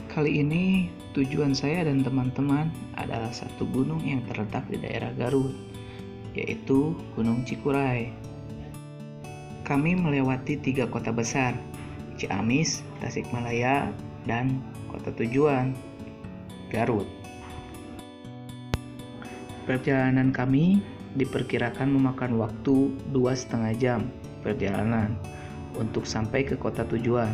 Kali ini tujuan saya dan teman-teman adalah satu gunung yang terletak di daerah Garut, yaitu Gunung Cikuray. Kami melewati 3 kota besar, Ciamis, Tasikmalaya, dan kota tujuan, Garut. Perjalanan kami diperkirakan memakan waktu 2,5 jam perjalanan untuk sampai ke kota tujuan.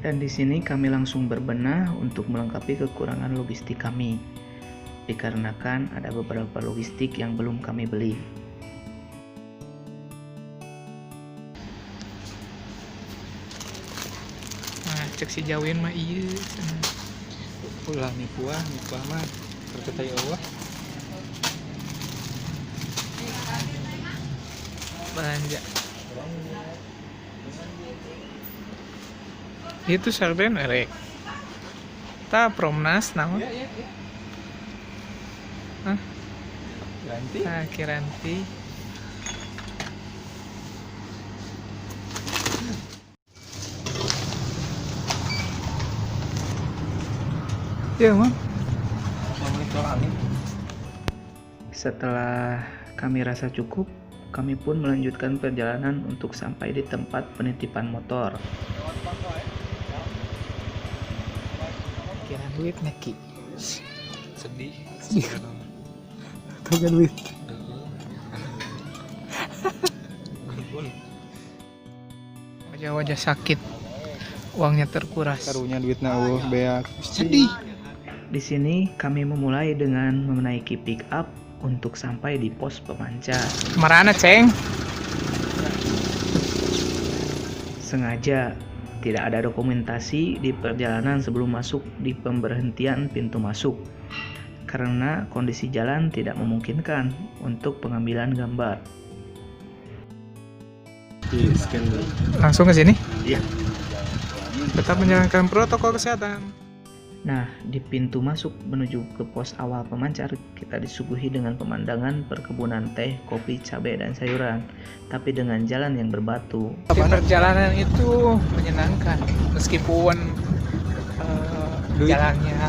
Dan di sini kami langsung berbenah untuk melengkapi kekurangan logistik kami, dikarenakan ada beberapa logistik yang belum kami beli. Nah, cek si Jawin mah iya. Ulah nipuah mah terketai Allah. Belanja. Itu sarden erek. Ta promnas naon? Iya. Hah? Ganti. Nah, Kiranti. Ya, Mang. Monitor angin. Setelah kami rasa cukup, kami pun melanjutkan perjalanan untuk sampai di tempat penitipan motor. Kira duit neki. Sedih. Kagak duit. Wajah-wajah sakit. Uangnya terkuras. Karunya duitna eueuh beak. Sedih. Di sini kami memulai dengan menaiki pick up untuk sampai di pos pemancar. Marana, Ceng? Sengaja tidak ada dokumentasi di perjalanan sebelum masuk di pemberhentian pintu masuk, karena kondisi jalan tidak memungkinkan untuk pengambilan gambar. Di scan dulu. Langsung ke sini? Iya. Tetap menjalankan protokol kesehatan. Nah, di pintu masuk menuju ke pos awal pemancar, kita disuguhi dengan pemandangan perkebunan teh, kopi, cabai, dan sayuran, tapi dengan jalan yang berbatu. Di perjalanan itu menyenangkan, meskipun Duit. jalannya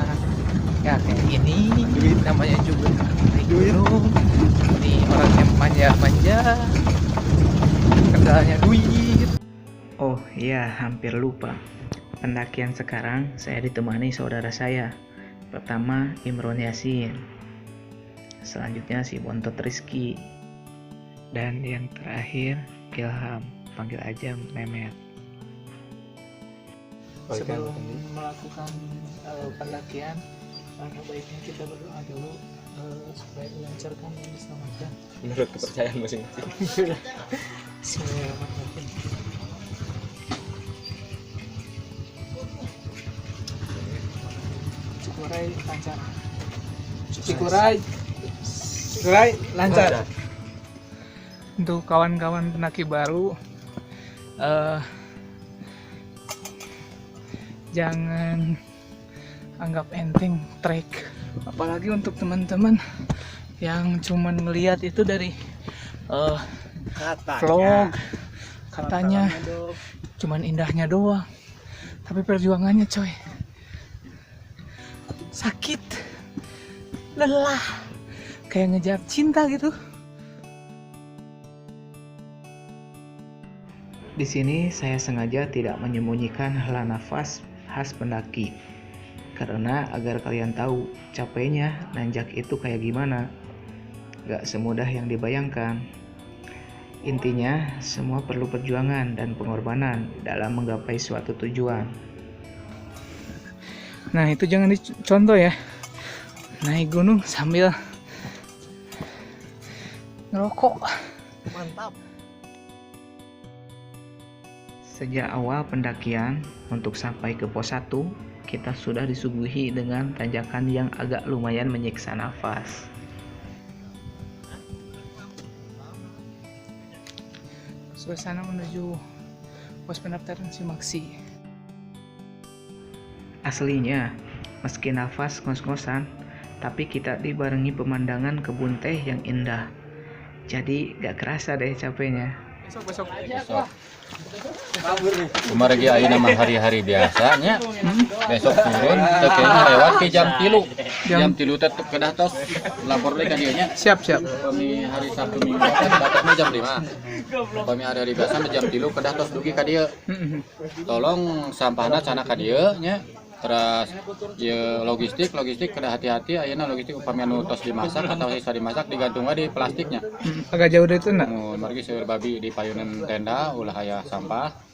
ya kayak gini, namanya juga naik gunung. Ini orang yang manja-manja, kendalanya duit. Oh iya, hampir lupa. Pendakian sekarang saya ditemani saudara saya. Pertama Imron Yasin, selanjutnya si Bontot Rizky, dan yang terakhir Ilham, panggil aja Memet. Sebelum melakukan pendakian, baiknya kita berdoa dulu supaya dilancarkan dan diselamatkan. Menurut kepercayaan masing-masing. Bismillahirrahmanirrahim. Cikuray lancar. Cikuray lancar. Untuk kawan-kawan pendaki baru, jangan anggap enteng trek. Apalagi untuk teman-teman yang cuman ngelihat itu dari vlog, katanya cuman indahnya doang, tapi perjuangannya coy sakit, lelah, kayak ngejar cinta gitu. Di sini saya sengaja tidak menyembunyikan hela nafas khas pendaki, karena agar kalian tahu capeknya nanjak itu kayak gimana. Gak semudah yang dibayangkan. Intinya semua perlu perjuangan dan pengorbanan dalam menggapai suatu tujuan. Nah itu jangan dicontoh ya, naik gunung sambil ngerokok. Mantap. Sejak awal pendakian untuk sampai ke pos 1, kita sudah disuguhi dengan tanjakan yang agak lumayan menyiksa nafas. Suasana menuju pos pendaftaran Simaksi. Aslinya, meski nafas ngos-ngosan, tapi kita dibarengi pemandangan kebun teh yang indah. Jadi gak kerasa deh capeknya. Besok. Cuma lagi ayeuna mah hari-hari biasanya. Besok turun teh kayaknya lewat ke jam 3. Jam 3 teh kedah tos lapor deui ka dieu nya. Siap. Upami hari Sabtu Minggu teh datangnya jam 5. Upami hari-hari biasa mah jam 3 kedah tos dugi ka dieu. Tolong sampahna cenah ka dieu nya. Terus ya logistik kedah hati-hati ayeuna logistik upami anu tos dimasak atau sisa dimasak digantung di plastiknya. Agak jauh dari itu enggak? Margi seueur babi di payunan tenda ulah aya sampah.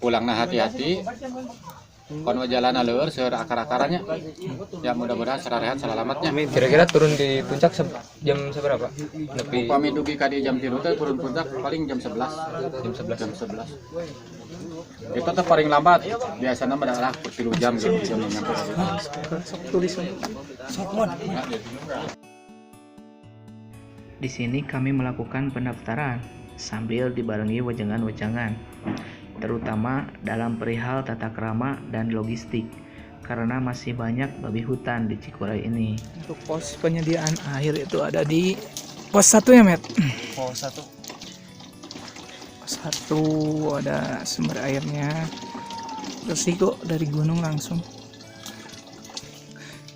Pulangna hati-hati. Kon jalan aleur seueur akar-akarannya. Ya mudah-mudahan sararehat salalamatnya. Kira-kira turun di puncak jam seberapa? Nepi Upami dugi ka di jam 3 teh turun puncak paling jam 11. Jam 11. Itu teh paling lambat. Biasana adalah 3 jam gitu jam nyampe. Tulis. Di sini kami melakukan pendaftaran sambil dibarengi wejangan-wejangan, terutama dalam perihal tata krama dan logistik, karena masih banyak babi hutan di Cikuray ini. Untuk pos penyediaan air itu ada di pos 1 ya, Met? Pos 1. Pos 1 ada sumber airnya. Bersih kok dari gunung langsung.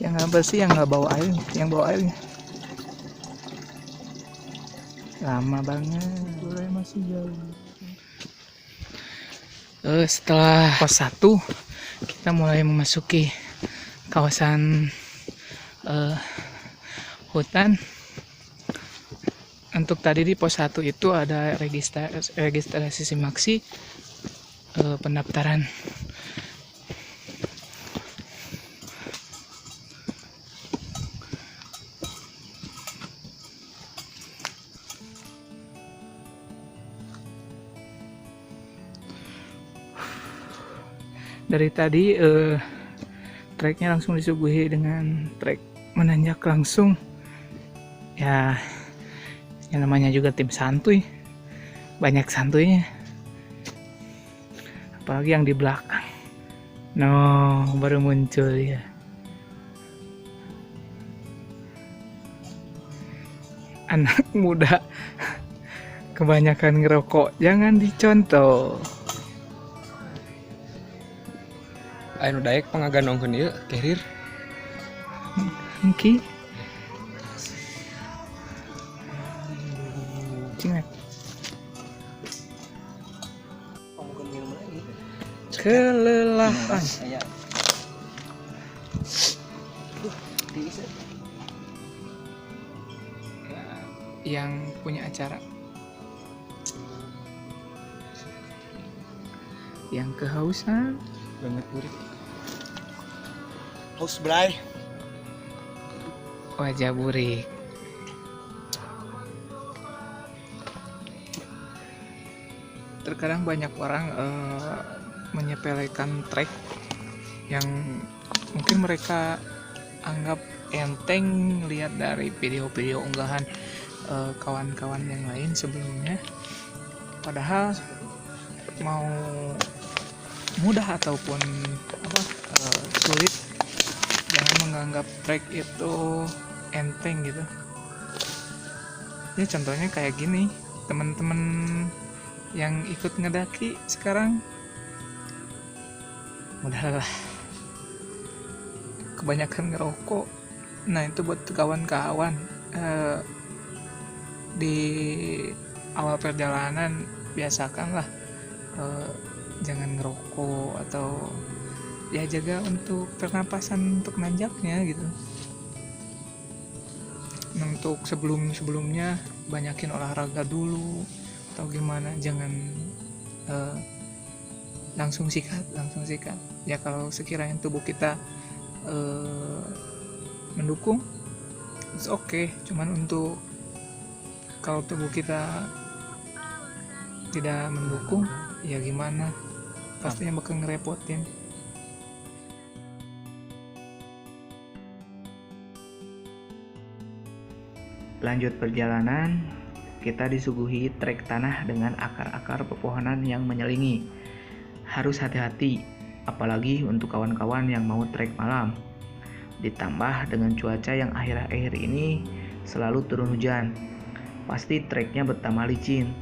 Yang nggak bersih yang nggak bawa air, yang bawa airnya. Lama banget, Cikuray masih jauh. Setelah pos 1 kita mulai memasuki kawasan hutan. Untuk tadi di pos 1 itu ada registrasi simaksi pendaftaran. Dari tadi treknya langsung disuguhi dengan trek menanjak langsung. Ya, yang namanya juga tim santuy, banyak santuynya. Apalagi yang di belakang. No, baru muncul ya. Anak muda kebanyakan ngerokok, jangan dicontoh. Anu daek pangaganongkeun ieu carrier. Oke. Cingat. Kelelahan. Yang punya acara. Yang kehausan. Banget burik. Haus belai. Wajah burik. Terkadang banyak orang menyepelekan trek yang mungkin mereka anggap enteng lihat dari video-video unggahan kawan-kawan yang lain sebelumnya. Padahal mau mudah ataupun sulit, jangan menganggap trek itu enteng gitu. Ini contohnya kayak gini, teman-teman yang ikut ngedaki sekarang udahlah kebanyakan ngerokok. Nah itu buat kawan-kawan di awal perjalanan biasakanlah jangan ngerokok atau ya jaga untuk pernapasan untuk nanjaknya gitu. Untuk sebelumnya banyakin olahraga dulu atau gimana, jangan langsung sikat. Ya kalau sekiranya tubuh kita mendukung, it's okay. Cuman untuk kalau tubuh kita tidak mendukung, ya gimana? Pastinya bakal ngerepotin. Lanjut perjalanan, kita disuguhi trek tanah dengan akar-akar pepohonan yang menyelingi. Harus hati-hati, apalagi untuk kawan-kawan yang mau trek malam. Ditambah dengan cuaca yang akhir-akhir ini selalu turun hujan, pasti treknya bertambah licin.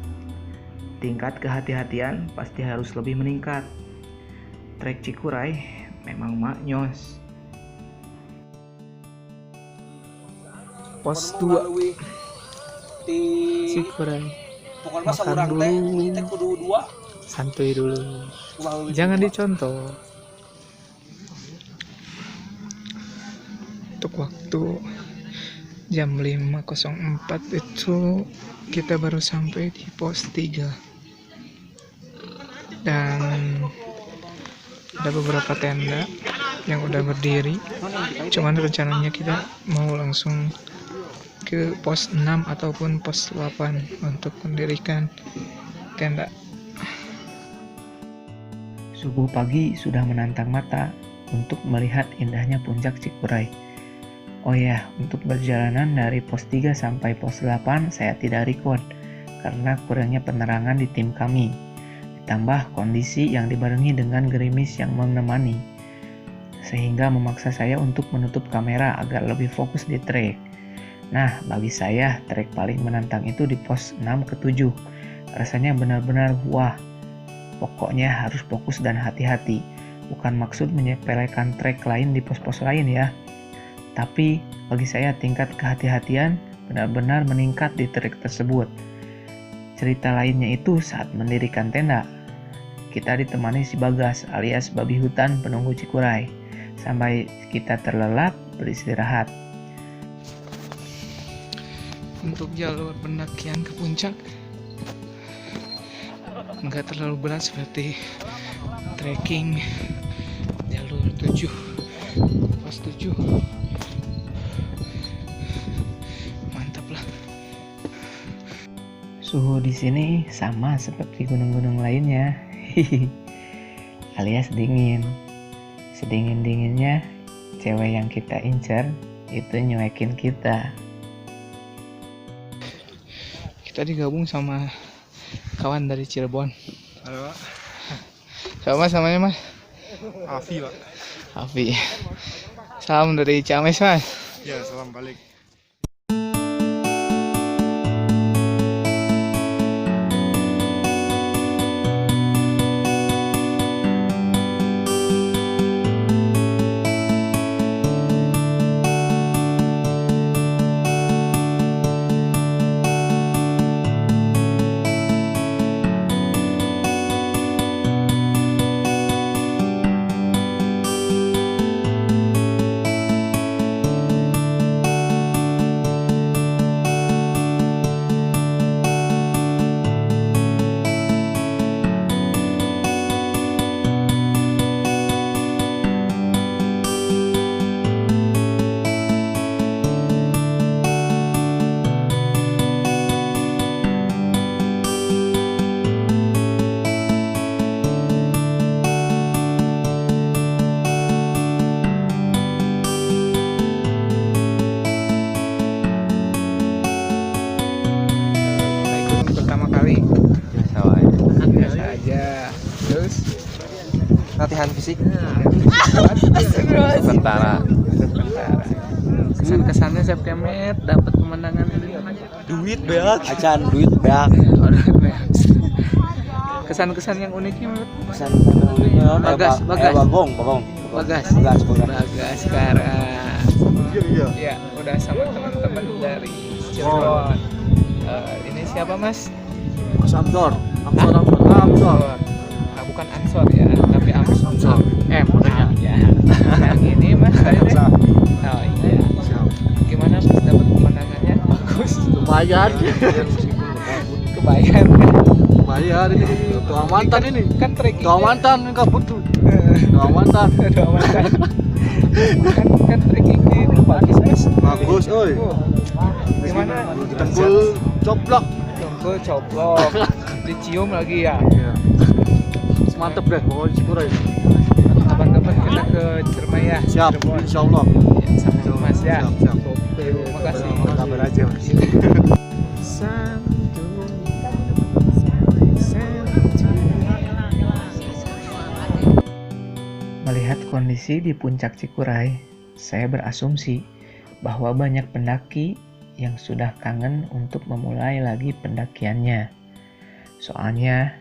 tingkat kehati-hatian pasti harus lebih meningkat. Trek Cikuray memang maknyos. Pos 2 Cikuray. Makan dulu, santuy dulu, jangan dicontoh. Untuk waktu jam 5.04 itu kita baru sampai di pos 3 dan ada beberapa tenda yang udah berdiri, cuman rencananya kita mau langsung ke pos 6 ataupun pos 8 untuk mendirikan tenda. Subuh pagi sudah menantang mata untuk melihat indahnya puncak Cikuray. Oh ya, untuk perjalanan dari pos 3 sampai pos 8 saya tidak record karena kurangnya penerangan di tim kami. Ditambah kondisi yang dibarengi dengan gerimis yang menemani, sehingga memaksa saya untuk menutup kamera agar lebih fokus di trek. Nah, bagi saya trek paling menantang itu di pos 6 ke 7. Rasanya benar-benar wah. Pokoknya harus fokus dan hati-hati. Bukan maksud menyepelekan trek lain di pos-pos lain ya. Tapi bagi saya tingkat kehati-hatian benar-benar meningkat di trek tersebut. Cerita lainnya itu saat mendirikan tenda. Kita ditemani si Bagas alias babi hutan penunggu Cikuray. Sampai kita terlelap beristirahat. Untuk jalur pendakian ke puncak nggak terlalu berat seperti trekking jalur 7 pos 7. Mantap lah. Suhu di sini sama seperti gunung-gunung lainnya, alias dingin. Sedingin-dinginnya, cewek yang kita incar itu nyuekin kita. Kita digabung sama kawan dari Cirebon. Halo Pak. Siapa mas namanya mas? Afi Pak. Afi. Salam dari Ciamis mas. Ya, salam balik. Biasa aja. Terus Latihan fisik. sementara. Kesan-kesannya Sepkemet dapat pemandangan ini. Duit beak. Acan duit beak. Kesan-kesan yang uniknya menurut Pesan Bagas. bagong. Bagas sekarang. Iya. Ya, udah sama teman-teman dari Cirebon. Ini siapa mas? Mas Amsor. Nah, bukan Ansor ya, tapi Amsor. Makanya. Ya. Yang ini mas tadi. Oh iya. Gimana mas dapat pemandangannya? Bagus. Lumayan. Kebayang. Lumayan ini. Doa mantan ini. Kan trekking. Doa mantan kabut tuh. Doa mantan. kan trekking ini bagus mas. Bagus, oi. Gimana? Dempul coplok. Dempul coplok. Dicium lagi ya. Mantep deh, pokoknya Cikuray. Kapan-kapan kita ke Ciremaya. Siap, Cirebon. insyaallah. Ya, sama mas ya. Siap. Terima kasih. Kabar aja mas. Melihat kondisi di puncak Cikuray, saya berasumsi bahwa banyak pendaki yang sudah kangen untuk memulai lagi pendakiannya. Soalnya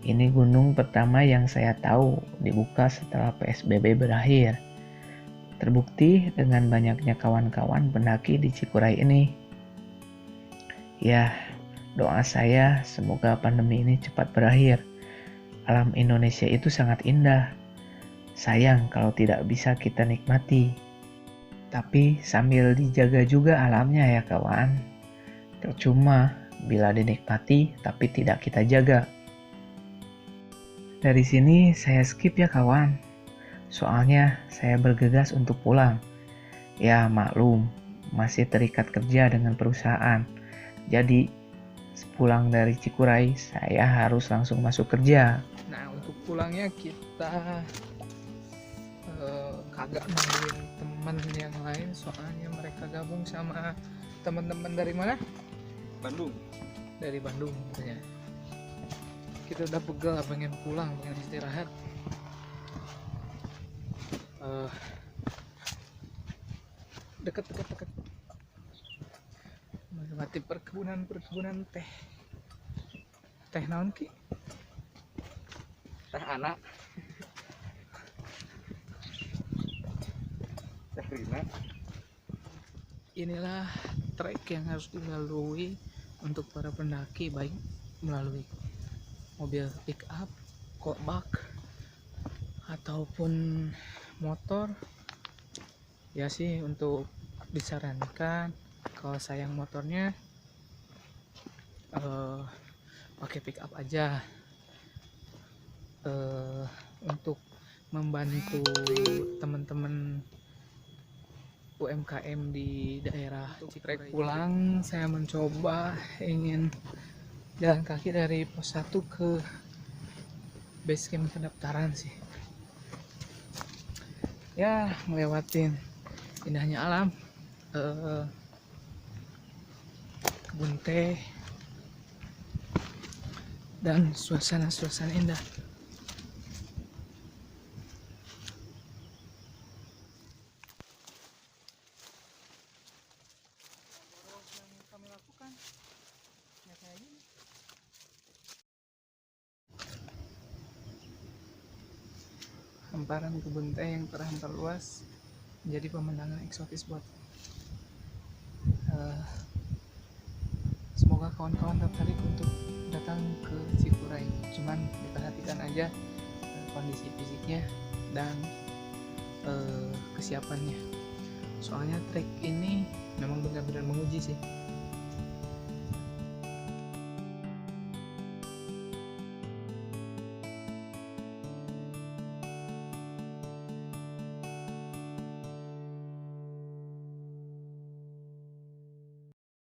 ini gunung pertama yang saya tahu dibuka setelah PSBB berakhir. Terbukti dengan banyaknya kawan-kawan pendaki di Cikuray ini. Ya, doa saya semoga pandemi ini cepat berakhir. Alam Indonesia itu sangat indah. Sayang kalau tidak bisa kita nikmati. Tapi sambil dijaga juga alamnya ya kawan. Percuma bila dinikmati tapi tidak kita jaga. Dari sini saya skip ya kawan. Soalnya saya bergegas untuk pulang. Ya maklum, masih terikat kerja dengan perusahaan. Jadi pulang dari Cikuray saya harus langsung masuk kerja. Nah, untuk pulangnya kita kagak nungguin teman yang lain, soalnya mereka gabung sama teman-teman dari mana? Bandung. Dari Bandung katanya. Kita udah pegel, pengen pulang, pengen istirahat. Deket. Melewati perkebunan teh naon ki? Teh anak. Teh Rina. Inilah trek yang harus dilalui untuk para pendaki, baik melalui mobil pick up, kolbak, ataupun motor. Ya sih, untuk disarankan kalau sayang motornya pakai pick up aja, untuk membantu teman-teman UMKM di daerah Cikuray. Pulang saya mencoba ingin jalan kaki dari pos 1 ke base camp pendaftaran sih. Ya, ngelewatin indahnya alam, kebun teh, dan suasana indah. Hamparan kebun teh yang terhampar luas menjadi pemandangan eksotis buat semoga kawan-kawan tertarik untuk datang ke Cikuray. Cuman diperhatikan aja kondisi fisiknya dan kesiapannya. Soalnya trek ini memang benar-benar menguji sih.